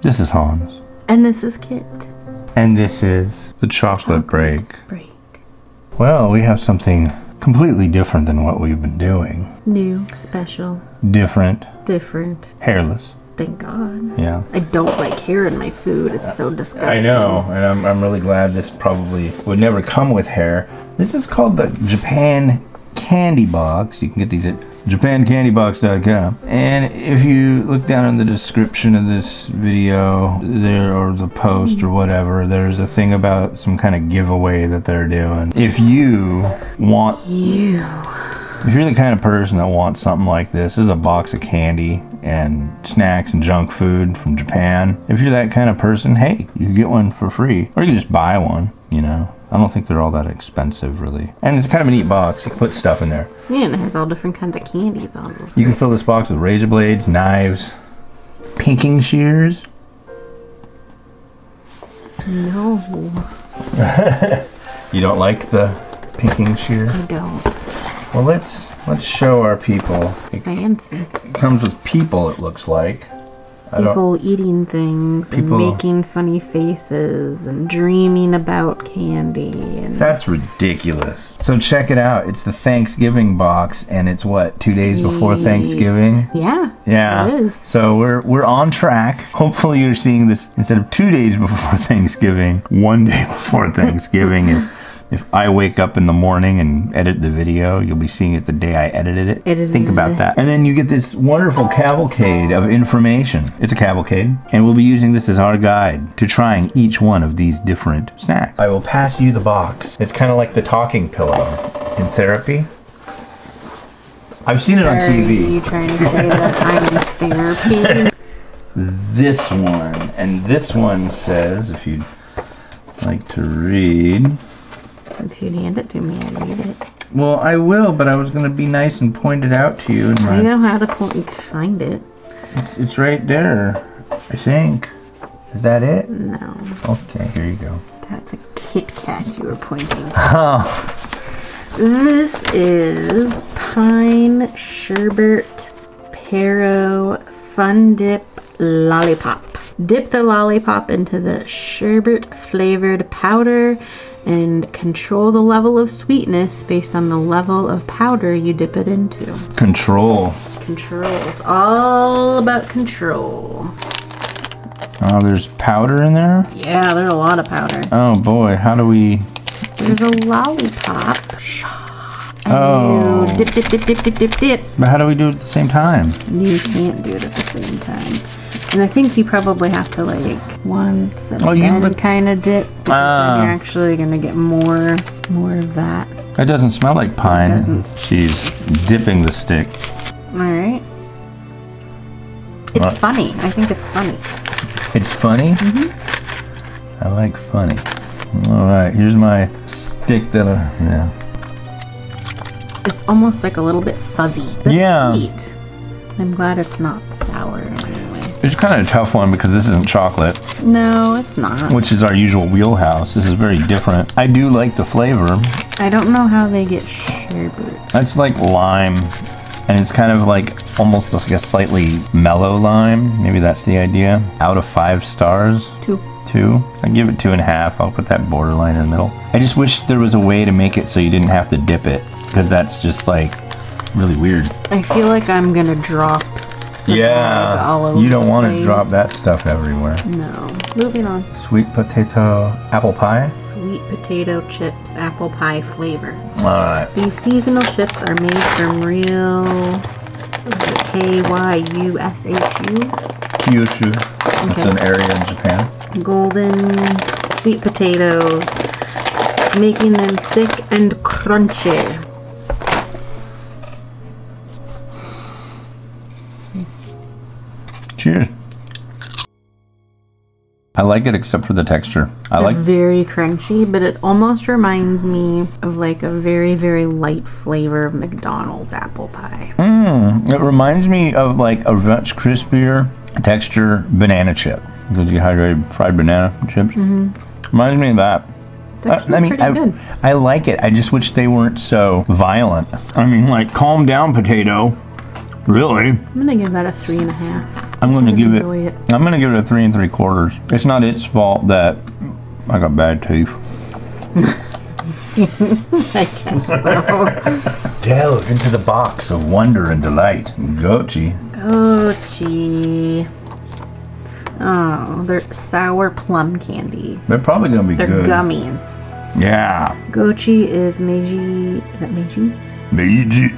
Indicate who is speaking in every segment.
Speaker 1: This is Hans.
Speaker 2: And this is Kit.
Speaker 1: And this is the chocolate break.
Speaker 2: Well,
Speaker 1: we have something completely different than what we've been doing.
Speaker 2: New, special.
Speaker 1: Different. Hairless.
Speaker 2: Thank God.
Speaker 1: Yeah.
Speaker 2: I don't like hair in my food. It's so disgusting.
Speaker 1: I know, and I'm really glad this probably would never come with hair. This is called the Japan Candy Box. You can get these at japancandybox.com. And if you look down in the description of this video there, or the post or whatever, there's a thing about some kind of giveaway that they're doing. If you want... If you're the kind of person that wants something like this is a box of candy and snacks and junk food from Japan. If you're that kind of person, hey, you can get one for free. Or you can just buy one, you know. I don't think they're all that expensive, really. And it's kind of a neat box. You can put stuff in there.
Speaker 2: Yeah, and it has all different kinds of candies on it.
Speaker 1: You can fill this box with razor blades, knives, pinking shears.
Speaker 2: No.
Speaker 1: You don't like the pinking shear?
Speaker 2: I don't.
Speaker 1: Well, let's show our people.
Speaker 2: Fancy.
Speaker 1: It comes with people, it looks like.
Speaker 2: People eating things and making funny faces and dreaming about candy. And
Speaker 1: that's ridiculous. So check it out. It's the Thanksgiving box, and it's what, 2 days before Thanksgiving?
Speaker 2: Yeah. It is.
Speaker 1: So we're on track. Hopefully you're seeing this instead of 2 days before Thanksgiving, 1 day before Thanksgiving. If I wake up in the morning and edit the video, you'll be seeing it the day I edited it. Think about that. And then you get this wonderful cavalcade of information. It's a cavalcade, and we'll be using this as our guide to trying each one of these different snacks. I will pass you the box. It's kind of like the talking pillow in therapy. I've seen it on TV.
Speaker 2: Are you trying to say that I'm in therapy?
Speaker 1: This one, and this one says, if you'd like to read...
Speaker 2: If you'd hand it to me, I'd read it.
Speaker 1: Well, I will, but I was going to be nice and point it out to you.
Speaker 2: I know how to find it.
Speaker 1: It's right there, I think. Is that it?
Speaker 2: No.
Speaker 1: Okay, here you go.
Speaker 2: That's a Kit Kat you were pointing to.
Speaker 1: Oh.
Speaker 2: This is Pine Sherbet Pero Fun Dip Lollipop. Dip the lollipop into the sherbet flavored powder and control the level of sweetness based on the level of powder you dip it into.
Speaker 1: Control.
Speaker 2: It's all about control.
Speaker 1: Oh, there's powder in there?
Speaker 2: Yeah, there's a lot of powder.
Speaker 1: Oh boy, how do we...
Speaker 2: There's a lollipop. And you dip.
Speaker 1: But how do we do it at the same time?
Speaker 2: You can't do it at the same time. And I think you probably have to like once and then kind of dip, because then you're actually gonna get more of that.
Speaker 1: It doesn't smell like pine. She's dipping the stick.
Speaker 2: All right. It's funny. I think it's funny.
Speaker 1: It's funny?
Speaker 2: Mm-hmm.
Speaker 1: I like funny. All right, here's my stick that
Speaker 2: It's almost like a little bit fuzzy. That's sweet. I'm glad it's not sour anyway.
Speaker 1: It's kind of a tough one because this isn't chocolate.
Speaker 2: No, it's not.
Speaker 1: Which is our usual wheelhouse. This is very different. I do like the flavor.
Speaker 2: I don't know how they get sherbet.
Speaker 1: That's like lime. And it's kind of like almost like a slightly mellow lime. Maybe that's the idea. Out of 5 stars.
Speaker 2: 2.
Speaker 1: I give it 2.5. I'll put that borderline in the middle. I just wish there was a way to make it so you didn't have to dip it, because that's just like really weird.
Speaker 2: I feel like I'm gonna drop all over
Speaker 1: you don't want to drop that stuff everywhere.
Speaker 2: No. Moving on.
Speaker 1: Sweet potato apple pie.
Speaker 2: Sweet potato chips apple pie flavor.
Speaker 1: Alright.
Speaker 2: These seasonal chips are made from real Kyushu.
Speaker 1: Kyushu. That's an area in Japan.
Speaker 2: Golden sweet potatoes, making them thick and crunchy.
Speaker 1: Cheers. I like it except for the texture.
Speaker 2: They're very crunchy, but it almost reminds me of like a very, very light flavor of McDonald's apple pie.
Speaker 1: It reminds me of like a much crispier texture banana chip. The dehydrated fried banana chips. Reminds me of that. I mean, I like it. I just wish they weren't so violent. I mean, like, calm down, potato. Really?
Speaker 2: I'm gonna give that a 3.5.
Speaker 1: I'm gonna give it.
Speaker 2: Enjoy it.
Speaker 1: I'm gonna give it a 3 3/4. It's not its fault that I got bad teeth.
Speaker 2: I guess so.
Speaker 1: Delve into the box of wonder and delight. Gochi.
Speaker 2: Gochi. Oh, they're sour plum candies.
Speaker 1: They're probably gonna be
Speaker 2: They're
Speaker 1: good.
Speaker 2: gummies.
Speaker 1: Yeah.
Speaker 2: Gochi is Meiji. Is that Meiji?
Speaker 1: Meiji.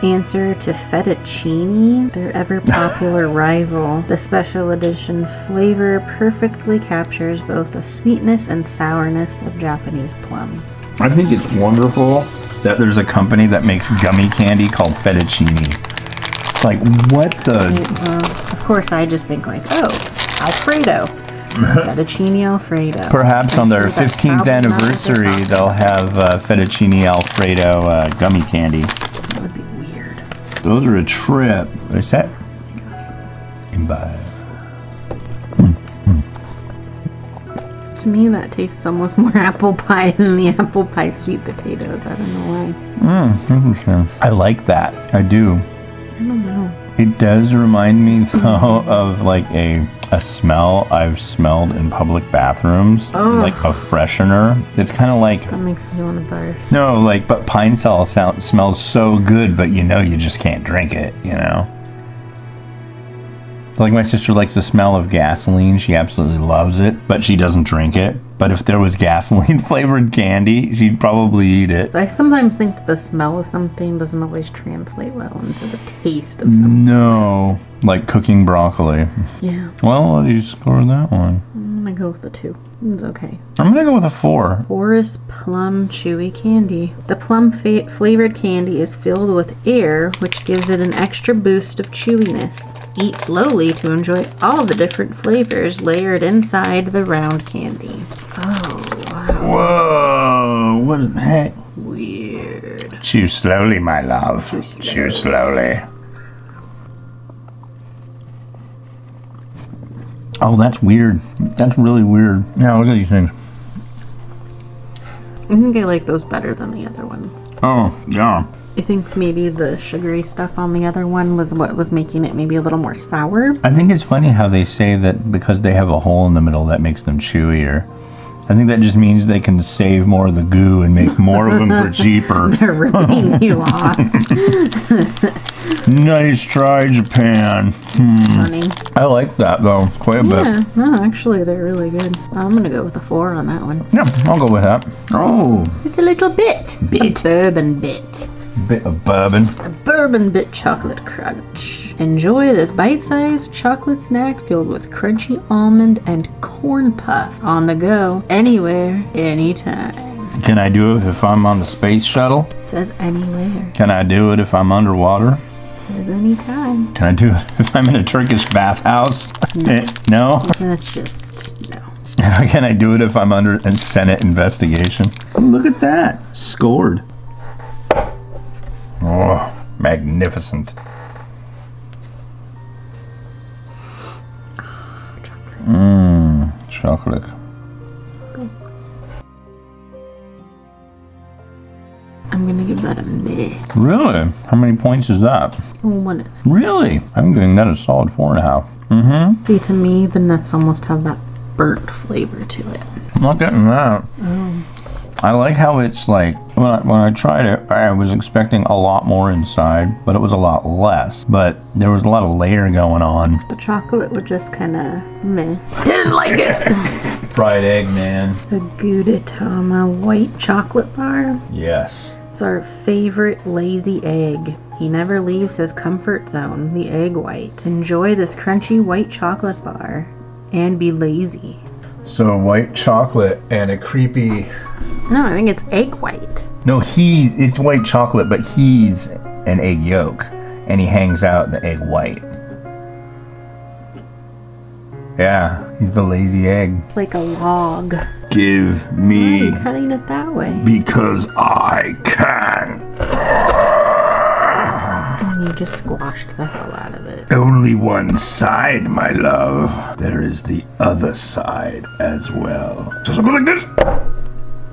Speaker 2: Answer to fettuccine, their ever popular rival. The special edition flavor perfectly captures both the sweetness and sourness of Japanese plums.
Speaker 1: I think it's wonderful that there's a company that makes gummy candy called fettuccine. Like, what the?
Speaker 2: Of course, I just think like, oh, Alfredo. Fettuccine Alfredo.
Speaker 1: Perhaps on their
Speaker 2: sure that's
Speaker 1: 15th
Speaker 2: probably not what
Speaker 1: anniversary,
Speaker 2: they're
Speaker 1: they'll have fettuccine Alfredo gummy candy.
Speaker 2: That would be weird.
Speaker 1: Those are a trip. What is that? Imbibe.
Speaker 2: To me, that tastes almost more apple pie than the apple pie sweet potatoes. I don't know why.
Speaker 1: Interesting. I like that. I do.
Speaker 2: I don't know.
Speaker 1: It does remind me though of like a smell I've smelled in public bathrooms, like a freshener. It's kind of like,
Speaker 2: That makes me want to barf.
Speaker 1: no, like, but pine sol smells so good, but you know you just can't drink it, you know? Like my sister likes the smell of gasoline. She absolutely loves it, but she doesn't drink it. But if there was gasoline flavored candy, she'd probably eat it.
Speaker 2: I sometimes think that the smell of something doesn't always translate well into the taste of something.
Speaker 1: No, like cooking broccoli.
Speaker 2: Yeah,
Speaker 1: Well, you score that one.
Speaker 2: I'm gonna go with the 2. It's okay.
Speaker 1: I'm gonna go with a 4.
Speaker 2: Forest plum chewy candy. The plum flavored candy is filled with air, which gives it an extra boost of chewiness. Eat slowly to enjoy all the different flavors layered inside the round candy. Oh, wow.
Speaker 1: Whoa, what the heck?
Speaker 2: Weird.
Speaker 1: Chew slowly, my love. Chew slowly. Oh, that's weird. That's really weird. Yeah, look at these things.
Speaker 2: I think I like those better than the other ones.
Speaker 1: Oh, yeah.
Speaker 2: I think maybe the sugary stuff on the other one was what was making it maybe a little more sour.
Speaker 1: I think it's funny how they say that because they have a hole in the middle that makes them chewier. I think that just means they can save more of the goo and make more of them for cheaper.
Speaker 2: They're ripping you off.
Speaker 1: Nice try, Japan.
Speaker 2: Funny.
Speaker 1: I like that though, quite a bit.
Speaker 2: Yeah, no, actually they're really good. I'm gonna go with a 4 on that one.
Speaker 1: Yeah, I'll go with that. Oh,
Speaker 2: It's a little bit.
Speaker 1: Bit.
Speaker 2: A bourbon bit.
Speaker 1: bit of bourbon.
Speaker 2: A bourbon bit chocolate crunch. Enjoy this bite-sized chocolate snack filled with crunchy almond and corn puff on the go, anywhere, anytime.
Speaker 1: Can I do it if I'm on the space shuttle?
Speaker 2: Says anywhere.
Speaker 1: Can I do it if I'm underwater?
Speaker 2: Says anytime.
Speaker 1: Can I do it if I'm in a Turkish bathhouse? No?
Speaker 2: That's just no.
Speaker 1: Can I do it if I'm under a Senate investigation? Look at that. Scored. Oh, magnificent. Chocolate.
Speaker 2: I'm gonna give that a meh.
Speaker 1: Really? How many points is that?
Speaker 2: Oh, 1.
Speaker 1: Really? I'm giving that a solid 4.5.
Speaker 2: See, to me, the nuts almost have that burnt flavor to it.
Speaker 1: I'm not getting that. I like how it's like, when I tried it, I was expecting a lot more inside, but it was a lot less. But there was a lot of layer going on.
Speaker 2: The chocolate would just kind of meh. Didn't like it!
Speaker 1: Fried egg, man.
Speaker 2: The Gudetama white chocolate bar.
Speaker 1: Yes.
Speaker 2: It's our favorite lazy egg. He never leaves his comfort zone, the egg white. Enjoy this crunchy white chocolate bar and be lazy.
Speaker 1: So white chocolate and a creepy...
Speaker 2: No, I think it's egg white.
Speaker 1: No, it's white chocolate, but he's an egg yolk. And he hangs out the egg white. Yeah, he's the lazy egg.
Speaker 2: Like a log.
Speaker 1: Give
Speaker 2: Why are
Speaker 1: me...
Speaker 2: you cutting it that way?
Speaker 1: Because I can.
Speaker 2: And you just squashed the hell out of it.
Speaker 1: Only one side, my love. There is the other side as well. Just go like this.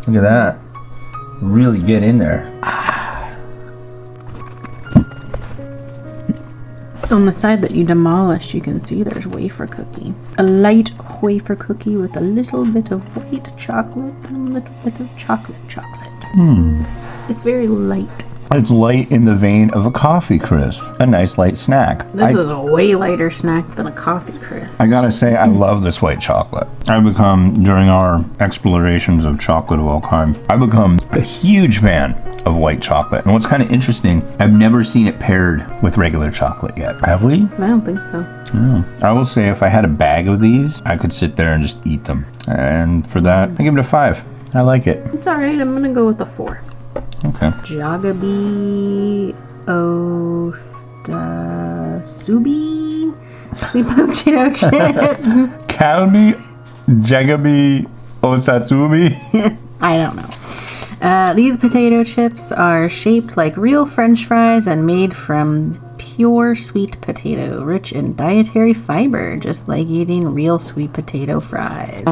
Speaker 1: Look at that. Really get in there.
Speaker 2: On the side that you demolished, you can see there's wafer cookie. A light wafer cookie with a little bit of white chocolate and a little bit of chocolate. It's very light.
Speaker 1: It's light in the vein of a coffee crisp. A nice light snack.
Speaker 2: This is a way lighter snack than a coffee crisp.
Speaker 1: I gotta say, I love this white chocolate. I've become, during our explorations of chocolate of all kind, I've become a huge fan of white chocolate. And what's kind of interesting, I've never seen it paired with regular chocolate yet. Have we?
Speaker 2: I don't think so.
Speaker 1: I will say, if I had a bag of these, I could sit there and just eat them. And for that, I give it a 5. I like it.
Speaker 2: It's alright, I'm gonna go with a 4.
Speaker 1: Okay.
Speaker 2: Jagabi Ostasubi sweet potato chip.
Speaker 1: Kalbi Jagabi Osatsubi.
Speaker 2: I don't know. These potato chips are shaped like real French fries and made from pure sweet potato, rich in dietary fiber, just like eating real sweet potato fries.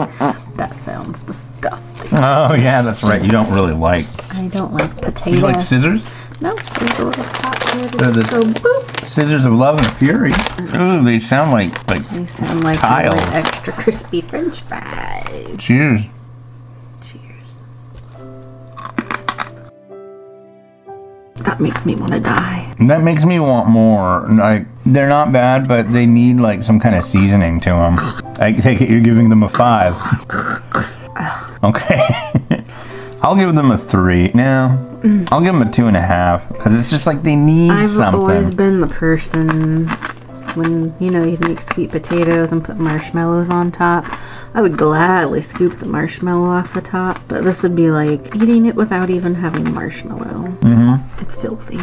Speaker 2: That sounds disgusting.
Speaker 1: Oh yeah, that's right. You don't really like.
Speaker 2: I don't like potato.
Speaker 1: You like scissors?
Speaker 2: No, there's a little spot here.
Speaker 1: They're the
Speaker 2: So boop.
Speaker 1: scissors of love and fury. Ooh, they sound like
Speaker 2: They sound like
Speaker 1: tiles.
Speaker 2: extra crispy French fries.
Speaker 1: Cheers.
Speaker 2: Cheers. That makes me want to die.
Speaker 1: That makes me want more. Like, they're not bad, but they need like some kind of seasoning to them. I take it you're giving them a 5. Okay. I'll give them a 3. No, I'll give them a 2.5 because it's just like they need something.
Speaker 2: I've always been the person when, you know, you make sweet potatoes and put marshmallows on top. I would gladly scoop the marshmallow off the top, but this would be like eating it without even having marshmallow. It's filthy.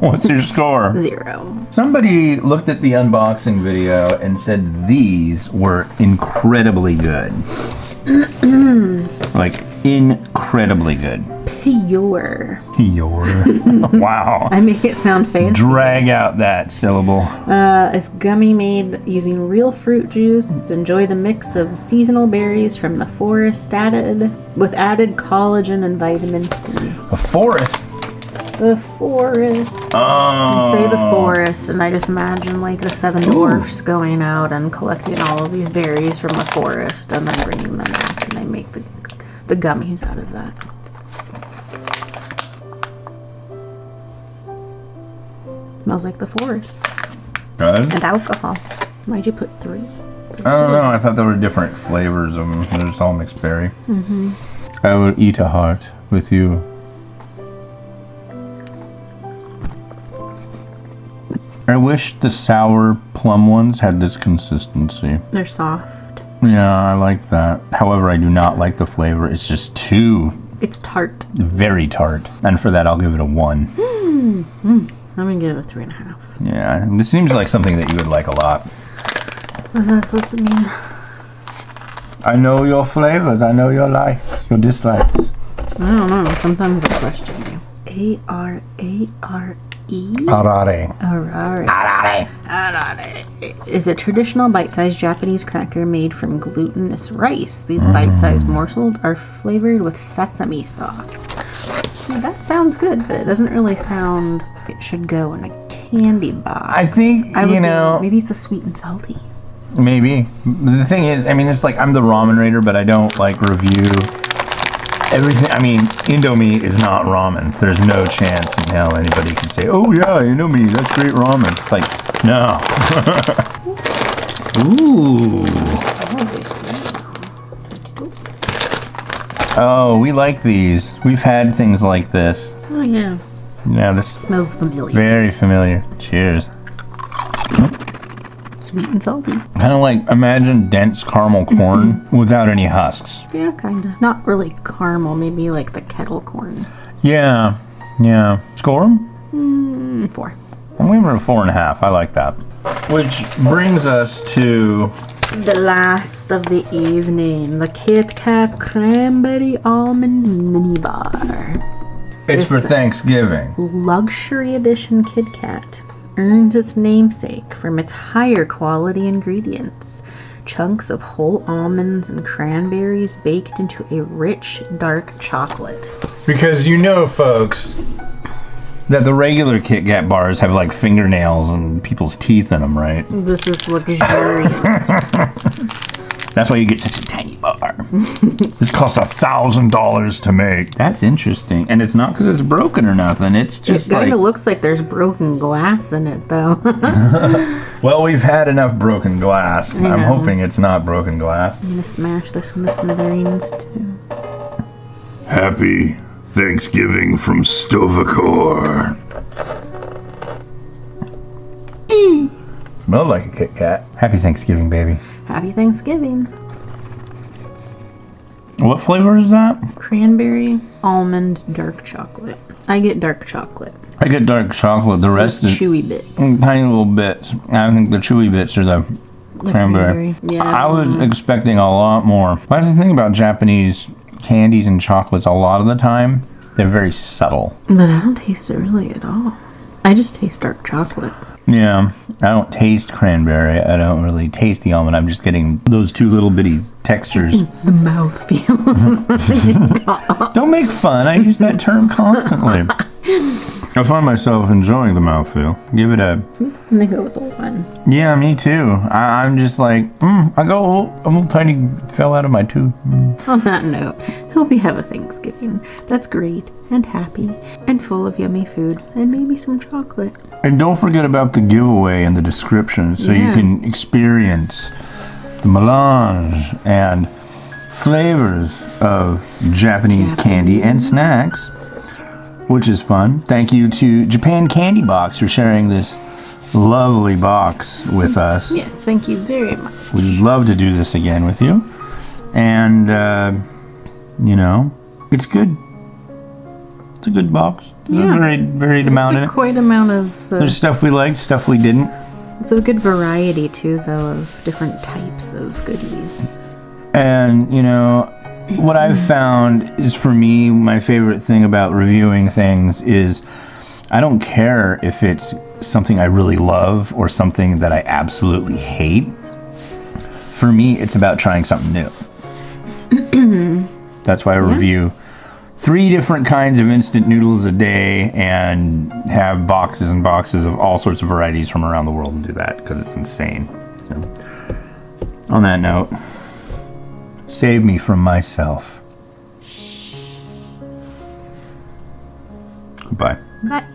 Speaker 1: What's your score?
Speaker 2: 0.
Speaker 1: Somebody looked at the unboxing video and said these were incredibly good. Like, incredibly good.
Speaker 2: Pure.
Speaker 1: Wow.
Speaker 2: I make it sound fancy.
Speaker 1: Drag out that syllable.
Speaker 2: It's gummy made using real fruit juice. Enjoy the mix of seasonal berries from the forest with added collagen and vitamin C.
Speaker 1: A forest?
Speaker 2: The forest.
Speaker 1: Oh.
Speaker 2: You say the forest, and I just imagine like the 7 dwarfs going out and collecting all of these berries from the forest and then bringing them back, and they make the gummies out of that. Smells like the forest.
Speaker 1: Good.
Speaker 2: And alcohol. Why'd you put 3?
Speaker 1: I don't know. I thought there were different flavors of them. They're just all mixed berry. I will eat a heart with you. I wish the sour plum ones had this consistency.
Speaker 2: They're soft.
Speaker 1: Yeah, I like that. However, I do not like the flavor. It's just too...
Speaker 2: It's tart.
Speaker 1: Very tart. And for that, I'll give it a 1.
Speaker 2: I'm gonna give it a 3.5.
Speaker 1: Yeah, this seems like something that you would like a lot.
Speaker 2: What's that supposed to mean?
Speaker 1: I know your flavors. I know your likes, your dislikes.
Speaker 2: I don't know. Sometimes I question you. A-R-A-R-E?
Speaker 1: Arare.
Speaker 2: Arare.
Speaker 1: Arare.
Speaker 2: Arare is a traditional bite-sized Japanese cracker made from glutinous rice. These bite-sized morsels are flavored with sesame sauce. See, that sounds good, but it doesn't really sound like it should go in a candy box.
Speaker 1: I think, you know...
Speaker 2: Maybe it's a sweet and salty.
Speaker 1: Maybe. The thing is, I mean, it's like I'm the ramen raider, but I don't like review everything. I mean, Indomie is not ramen. There's no chance in hell anybody can say, oh yeah, Indomie, that's great ramen. It's like, no. Ooh. Oh, we like these. We've had things like this.
Speaker 2: Oh yeah.
Speaker 1: Yeah, this
Speaker 2: Smells familiar.
Speaker 1: very familiar. Cheers.
Speaker 2: Sweet and salty.
Speaker 1: Kind of like, imagine dense caramel corn without any husks.
Speaker 2: Yeah, kinda. Not really caramel, maybe like the kettle corn.
Speaker 1: Yeah, yeah. Score 'em?
Speaker 2: 4.
Speaker 1: I'm giving it a 4.5. I like that. Which brings us to
Speaker 2: The last of the evening, the Kit Kat Cranberry Almond Mini Bar.
Speaker 1: It's for
Speaker 2: This-
Speaker 1: Thanksgiving.
Speaker 2: Luxury edition Kit Kat earns its namesake from its higher quality ingredients. Chunks of whole almonds and cranberries baked into a rich, dark chocolate.
Speaker 1: Because you know, folks, that the regular Kit Kat bars have like fingernails and people's teeth in them, right?
Speaker 2: This is luxuriant.
Speaker 1: That's why you get such a tiny bar. This cost $1,000 to make. That's interesting. And it's not because it's broken or nothing. It's just
Speaker 2: It kind of looks like there's broken glass in it, though.
Speaker 1: Well, we've had enough broken glass. I'm hoping it's not broken glass.
Speaker 2: I'm gonna smash this with smithereens, too.
Speaker 1: Happy Thanksgiving from Stovacor. Smelled like a Kit Kat. Happy Thanksgiving, baby.
Speaker 2: Happy Thanksgiving.
Speaker 1: What flavor is that?
Speaker 2: Cranberry, almond, dark chocolate. I get dark chocolate.
Speaker 1: I get dark chocolate. The rest is
Speaker 2: Chewy bits.
Speaker 1: tiny little bits. I think the chewy bits are the cranberry.
Speaker 2: Yeah.
Speaker 1: I was expecting a lot more. That's the thing about Japanese candies and chocolates. A lot of the time, they're very subtle.
Speaker 2: But I don't taste it really at all. I just taste dark chocolate.
Speaker 1: Yeah, I don't taste cranberry. I don't really taste the almond. I'm just getting those two little bitty textures.
Speaker 2: The mouth feels.
Speaker 1: Don't make fun. I use that term constantly. I find myself enjoying the mouthfeel. Give it a...
Speaker 2: I'm gonna go with the one.
Speaker 1: Yeah, me too. I'm just like, I got a little tiny fell out of my tooth.
Speaker 2: On that note, hope you have a Thanksgiving that's great and happy and full of yummy food and maybe some chocolate.
Speaker 1: And don't forget about the giveaway in the description so you can experience the melange and flavors of Japanese candy and snacks, which is fun. Thank you to Japan Candy Box for sharing this lovely box with us.
Speaker 2: Yes, thank you very much.
Speaker 1: We'd love to do this again with you. And, you know, it's good. It's a good box. There's a very varied amount in it.
Speaker 2: Quite amount of...
Speaker 1: There's stuff we liked, stuff we didn't.
Speaker 2: It's a good variety, too, though, of different types of goodies.
Speaker 1: And, you know, what I've found is, for me, my favorite thing about reviewing things is I don't care if it's something I really love or something that I absolutely hate. For me, it's about trying something new. That's why I review 3 different kinds of instant noodles a day and have boxes and boxes of all sorts of varieties from around the world and do that because it's insane. So, on that note, save me from myself. Goodbye.
Speaker 2: Bye.